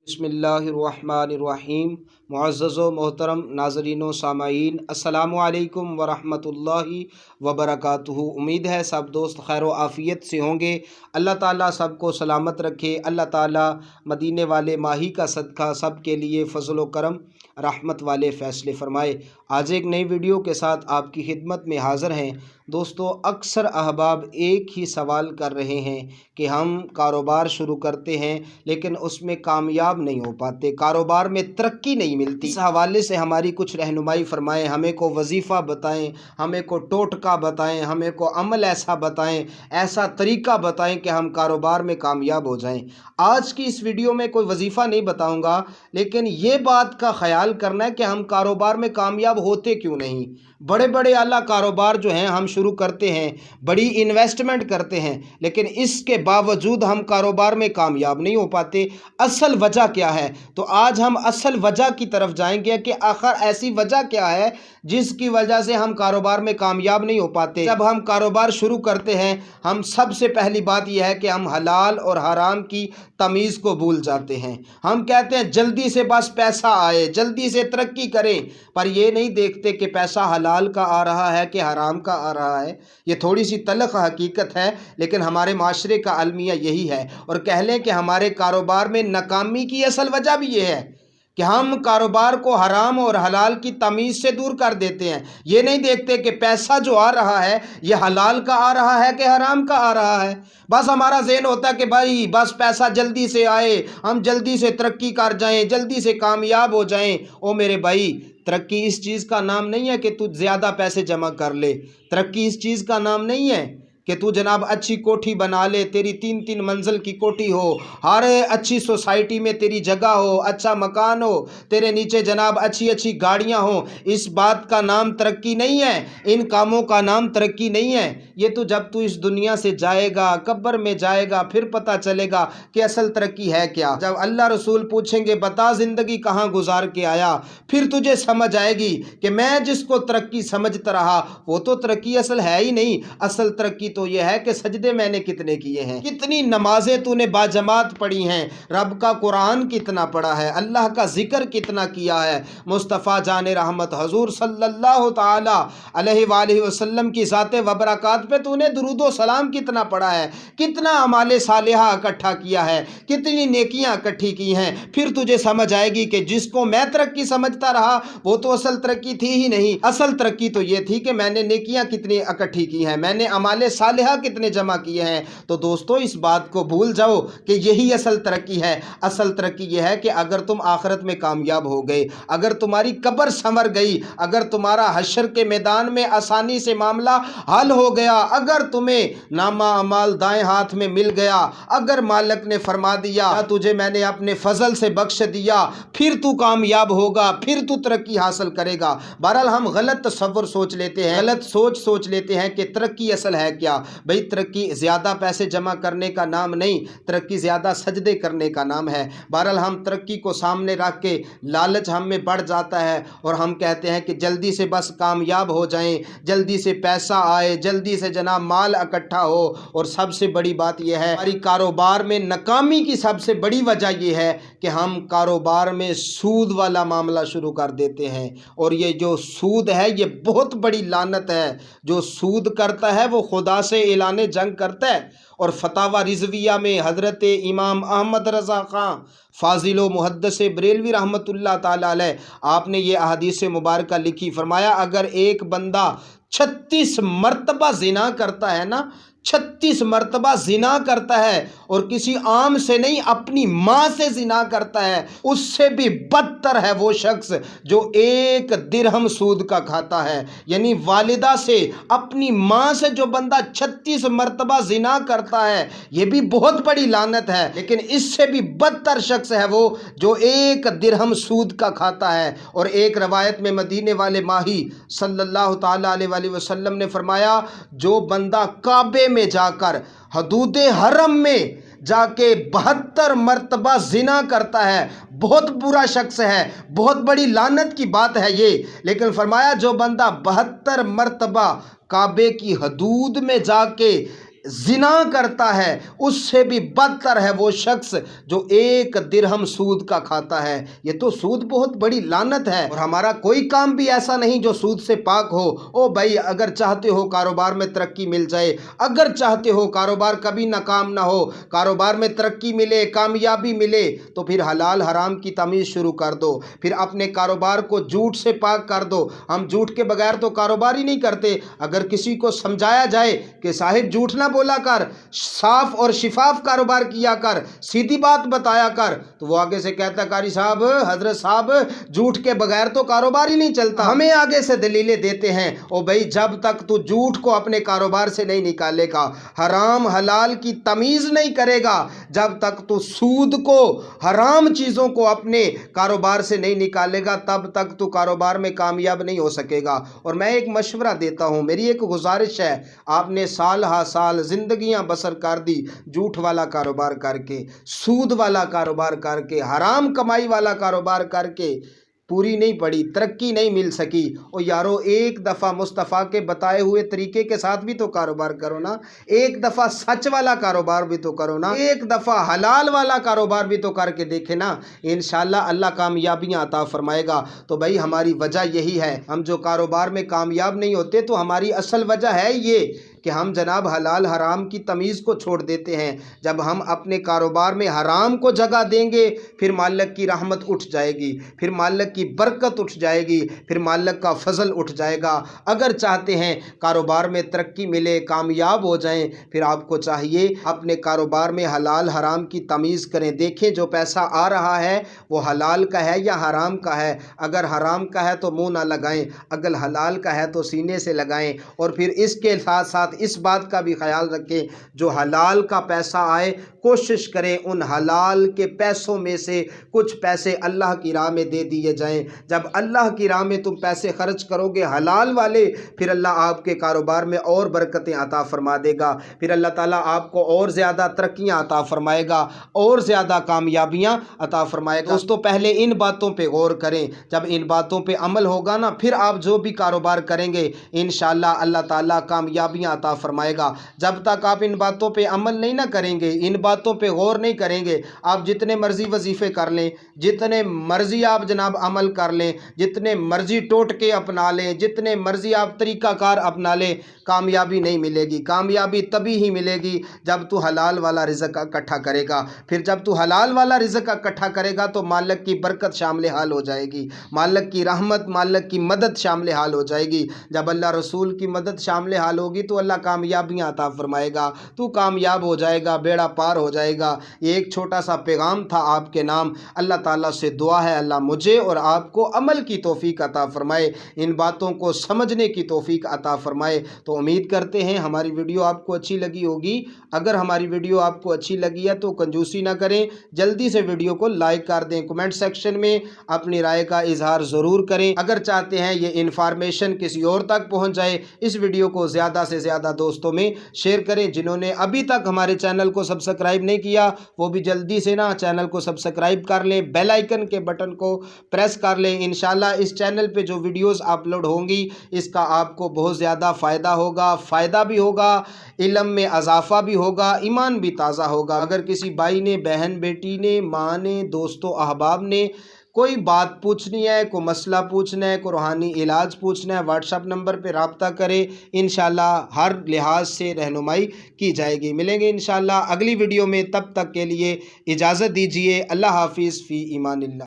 बिस्मिल्लाहिर्रहमानिर्रहीम। मुअज़्ज़ज़ व मोहतरम नाज़रीन व सामाईन, अस्सलामु अलैकुम व रहमतुल्लाहि व बरकातुहू। उम्मीद है सब दोस्त खैर व आफ़ियत से होंगे। अल्लाह ताला सबको सलामत रखे। अल्लाह ताला मदीने वाले माही का सदका सब के लिए फ़ज़ल व करम रहमत वाले फ़ैसले फ़रमाए। आज एक नई वीडियो के साथ आपकी खिदमत में हाज़िर हैं। दोस्तों, अक्सर अहबाब एक ही सवाल कर रहे हैं कि हम कारोबार शुरू करते हैं लेकिन उसमें कामयाब नहीं हो पाते, कारोबार में तरक्की नहीं मिलती। इस हवाले से हमारी कुछ रहनुमाई फ़रमाएँ, हमें को वजीफ़ा बताएं, हमें को टोटका बताएं, हमें को अमल ऐसा बताएं, ऐसा तरीका बताएं कि हम कारोबार में कामयाब हो जाएं। आज की इस वीडियो में कोई वजीफ़ा नहीं बताऊंगा, लेकिन ये बात का ख्याल करना है कि हम कारोबार में कामयाब होते क्यों नहीं। बड़े बड़े आला कारोबार जो हैं हम शुरू करते हैं, बड़ी इन्वेस्टमेंट करते हैं, लेकिन इसके बावजूद हम कारोबार में कामयाब नहीं हो पाते। असल वजह क्या है? तो आज हम असल वजह की तरफ जाएंगे कि आखिर ऐसी वजह क्या है जिसकी वजह से हम कारोबार में कामयाब नहीं हो पाते। जब हम कारोबार शुरू करते हैं, हम सबसे पहली बात यह है कि हम हलाल और हराम की तमीज़ को भूल जाते हैं। हम कहते हैं जल्दी से बस पैसा आए, जल्दी से तरक्की करें, पर ये नहीं देखते कि पैसा हलाल का आ रहा है कि हराम का आ रहा है। ये थोड़ी सी तल्ख़ हकीकत है, लेकिन हमारे माशरे का अलमिया यही है। और कह लें कि हमारे कारोबार में नाकामी की असल वजह भी ये है कि हम कारोबार को हराम और हलाल की तमीज़ से दूर कर देते हैं। ये नहीं देखते कि पैसा जो आ रहा है ये हलाल का आ रहा है कि हराम का आ रहा है। बस हमारा ज़हन होता है कि भाई बस पैसा जल्दी से आए, हम जल्दी से तरक्की कर जाएं, जल्दी से कामयाब हो जाएं। ओ मेरे भाई, तरक्की इस चीज़ का नाम नहीं है कि तू ज़्यादा पैसे जमा कर ले। तरक्की इस चीज़ का नाम नहीं है कि तू जनाब अच्छी कोठी बना ले, तेरी 3-3 मंजिल की कोठी हो, हर अच्छी सोसाइटी में तेरी जगह हो, अच्छा मकान हो, तेरे नीचे जनाब अच्छी अच्छी गाड़ियां हो। इस बात का नाम तरक्की नहीं है, इन कामों का नाम तरक्की नहीं है। ये तो जब तू इस दुनिया से जाएगा, कब्र में जाएगा, फिर पता चलेगा कि असल तरक्की है क्या। जब अल्लाह रसूल पूछेंगे बता ज़िंदगी कहाँ गुजार के आया, फिर तुझे समझ आएगी कि मैं जिसको तरक्की समझता रहा वो तो तरक्की असल है ही नहीं। असल तरक्की तो यह है कि सजदे मैंने कितने किए हैं, कितनी नमाजें तूने बाजमात पढ़ी हैं, रब का कुरान कितना पढ़ा है, अल्लाह का जिक्र कितना किया है, मुस्तफ़ा जान रहमत हजूर सल्लल्लाहु ताला अलैहि वसल्लम की ज़ाते व बरकात पे तूने दुरूदो सलाम कितना पढ़ा है, कितना अमाले सालिहा इकट्ठा किया है, कितनी नेकियां इकट्ठी की हैं। फिर तुझे समझ आएगी कि जिसको मैं तरक्की समझता रहा वो तो असल तरक्की थी ही नहीं। असल तरक्की तो ये थी कि मैंने नेकियां कितनी इकट्ठी की हैं, मैंने अमाले सालिहा कितने जमा किए हैं। तो दोस्तों, इस बात को भूल जाओ कि यही असल तरक्की है। असल तरक्की यह है कि अगर तुम आखिरत में कामयाब हो गए, अगर तुम्हारी कब्र संवर गई, अगर तुम्हारा हश्र के मैदान में आसानी से मामला हल हो गया, अगर तुम्हें नामा अमाल दाएं हाथ में मिल गया, अगर मालिक ने फरमा दिया तुझे मैंने अपने फजल से बख्श दिया, फिर तू कामयाब होगा, फिर तू तरक्की हासिल करेगा। बहरहाल हम गलत तस्वर सोच लेते हैं, गलत सोच लेते हैं कि तरक्की असल है क्या। भाई, तरक्की ज़्यादा पैसे जमा करने का नाम नहीं, तरक्की ज़्यादा सजदे करने का नाम है। बहरहाल हम तरक्की को सामने रख के लालच हम में बढ़ जाता है और हम कहते हैं कि जल्दी से बस कामयाब हो जाएं, जल्दी से पैसा आए, जल्दी से जनाब माल इकट्ठा हो। और सबसे बड़ी बात यह है, हमारी कारोबार में नाकामी की सबसे बड़ी वजह यह है कि हम कारोबार में सूद वाला मामला शुरू कर देते हैं। और ये जो सूद है ये बहुत बड़ी लानत है। जो सूद करता है वो खुदा से ऐलान जंग करता है। और फतावा रिजविया में हज़रत इमाम अहमद रज़ा ख़ान फ़ाज़िल मुहद्दिस बरेलवी रहमतुल्लाह ताला अलैह, आपने ये अहादीस मुबारका लिखी, फरमाया अगर एक बंदा 36 मरतबा ज़िना करता है ना, 36 मरतबा ज़िना करता है और किसी आम से नहीं अपनी माँ से ज़िना करता है, उससे भी बदतर है वो शख्स जो 1 दिरहम सूद का खाता है। यानी वालिदा से, अपनी माँ से जो बंदा 36 मरतबा ज़िना करता है, ये भी बहुत बड़ी लानत है। लेकिन इससे भी बदतर शख्स है वो जो 1 दिरहम सूद का खाता है। और एक रवायत में मदीने वाले माही सल्लल्लाहु ताला अलैहि वसल्लम ने फरमाया, जो बंदा काबे में जाकर हदूदे हरम में जाके 72 मरतबा जिना करता है, बहुत बुरा शख्स है, बहुत बड़ी लानत की बात है ये। लेकिन फरमाया जो बंदा 72 मरतबा काबे की हदूद में जाके زنا کرتا ہے اس سے بھی بدتر ہے وہ شخص جو 1 درہم سود کا کھاتا ہے۔ یہ تو سود بہت بڑی لعنت ہے، اور ہمارا کوئی کام بھی ایسا نہیں جو سود سے پاک ہو۔ او بھائی، اگر چاہتے ہو کاروبار میں ترقی مل جائے، اگر چاہتے ہو کاروبار کبھی ناکام نہ ہو، کاروبار میں ترقی ملے، کامیابی ملے، تو پھر حلال حرام کی تمیز شروع کر دو۔ پھر اپنے کاروبار کو جھوٹ سے پاک کر دو۔ ہم جھوٹ کے بغیر تو کاروبار ہی نہیں کرتے۔ اگر کسی کو سمجھایا جائے کہ صاحب جھوٹ نہ بولا کر، صاف اور شفاف کاروبار کیا کر، سیدھی بات بتایا کر، تو وہ آگے سے کہتا ہے قاری صاحب، حضرت صاحب، جھوٹ کے بغیر تو کاروبار ہی نہیں چلتا۔ ہمیں آگے سے دلیلیں دیتے ہیں۔ او بھائی، جب تک تو جھوٹ کو اپنے کاروبار سے نہیں نکالے گا، حرام حلال کی تمیز نہیں کرے گا، جب تک تو سود کو، حرام چیزوں کو اپنے کاروبار سے نہیں نکالے گا، تب تک تو کاروبار میں کامیاب نہیں ہو سکے گا۔ اور میں ایک مشورہ دیتا ہوں، میری ایک گزارش ہے، آپ نے سال ہا سال زندگیاں بسر کر دی جھوٹ والا کاروبار کر کے، سود والا کاروبار کر کے، حرام کمائی والا کاروبار کر کے، پوری نہیں پڑی، ترقی نہیں مل سکی۔ اور یارو، ایک دفعہ مصطفیٰ کے بتائے ہوئے طریقے کے ساتھ بھی تو کاروبار کرو نا، ایک دفعہ سچ والا کاروبار بھی تو کرو نا، ایک دفعہ حلال والا کاروبار بھی تو کر کے دیکھے نا، انشاءاللہ اللہ کامیابیاں عطا فرمائے گا۔ تو بھائی، ہماری وجہ یہی ہے، ہم جو کاروبار میں کامیاب نہیں ہوتے تو ہماری اصل وجہ ہے یہ کہ ہم جناب حلال حرام کی تمیز کو چھوڑ دیتے ہیں۔ جب ہم اپنے کاروبار میں حرام کو جگہ دیں گے، پھر مالک کی رحمت اٹھ جائے گی، پھر مالک کی برکت اٹھ جائے گی، پھر مالک کا فضل اٹھ جائے گا۔ اگر چاہتے ہیں کاروبار میں ترقی ملے، کامیاب ہو جائیں، پھر آپ کو چاہیے اپنے کاروبار میں حلال حرام کی تمیز کریں۔ دیکھیں جو پیسہ آ رہا ہے وہ حلال کا ہے یا حرام کا ہے۔ اگر حرام کا ہے تو منہ نہ لگائیں، اگر حلال کا ہے تو سینے سے لگائیں۔ اور پھر اس کے ساتھ ساتھ اس بات کا بھی خیال رکھیں، جو حلال کا پیسہ آئے کوشش کریں ان حلال کے پیسوں میں سے کچھ پیسے اللہ کی راہ میں دے دیے جائیں۔ جب اللہ کی راہ میں تم پیسے خرچ کرو گے حلال والے، پھر اللہ آپ کے کاروبار میں اور برکتیں عطا فرما دے گا، پھر اللہ تعالیٰ آپ کو اور زیادہ ترقیاں عطا فرمائے گا، اور زیادہ کامیابیاں عطا فرمائے گا۔ دوستو، پہلے ان باتوں پہ غور کریں، جب ان باتوں پہ عمل ہوگا نا، پھر آپ جو بھی کاروبار کریں گے انشاءاللہ اللہ تعالیٰ کامیابیاں عطا فرمائے گا۔ جب تک آپ ان باتوں پہ عمل نہیں نہ کریں گے، ان باتوں پہ غور نہیں کریں گے، آپ جتنے مرضی وظیفے کر لیں، جتنے مرضی آپ جناب عمل کر لیں، جتنے مرضی ٹوٹکے اپنا لیں، جتنے مرضی آپ طریقہ کار اپنا لیں، کامیابی نہیں ملے گی۔ کامیابی تبھی ہی ملے گی جب تو حلال والا رزق اکٹھا کرے گا۔ پھر جب تو حلال والا رزق اکٹھا کرے گا تو مالک کی برکت شامل حال ہو جائے گی، مالک کی رحمت، مالک کی مدد شامل حال ہو جائے گی۔ جب اللہ رسول کی مدد شامل حال ہوگی تو اللہ کامیابیاں عطا فرمائے گا، تو کامیاب ہو جائے گا، بیڑا پار ہو جائے گا۔ یہ ایک چھوٹا سا پیغام تھا آپ کے نام۔ اللہ تعالیٰ سے دعا ہے اللہ مجھے اور آپ کو عمل کی توفیق عطا فرمائے، ان باتوں کو سمجھنے کی توفیق عطا فرمائے۔ تو امید کرتے ہیں ہماری ویڈیو آپ کو اچھی لگی ہوگی۔ اگر ہماری ویڈیو آپ کو اچھی لگی ہے تو کنجوسی نہ کریں، جلدی سے ویڈیو کو لائک کر دیں، کمنٹ سیکشن میں اپنی رائے کا اظہار ضرور کریں۔ اگر چاہتے ہیں یہ انفارمیشن کسی اور تک پہنچ جائے، اس ویڈیو کو زیادہ سے زیادہ دوستوں میں شیئر کریں۔ جنہوں نے ابھی تک ہمارے چینل کو سبسکرائب نہیں کیا وہ بھی جلدی سے نا چینل کو سبسکرائب کر لیں، بیل آئیکن کے بٹن کو پریس کر لیں۔ انشاءاللہ اس چینل پہ جو ویڈیوز اپلوڈ ہوں گی اس کا آپ کو بہت زیادہ فائدہ ہوگا، فائدہ بھی ہوگا، علم میں اضافہ بھی ہوگا، ایمان بھی تازہ ہوگا۔ اگر کسی بھائی نے، بہن بیٹی نے، ماں نے، دوستوں احباب نے کوئی بات پوچھنی ہے، کوئی مسئلہ پوچھنا ہے، کوئی روحانی علاج پوچھنا ہے، واٹس ایپ نمبر پہ رابطہ کرے، انشاءاللہ ہر لحاظ سے رہنمائی کی جائے گی۔ ملیں گے انشاءاللہ اگلی ویڈیو میں، تب تک کے لیے اجازت دیجیے۔ اللہ حافظ، فی امان اللہ۔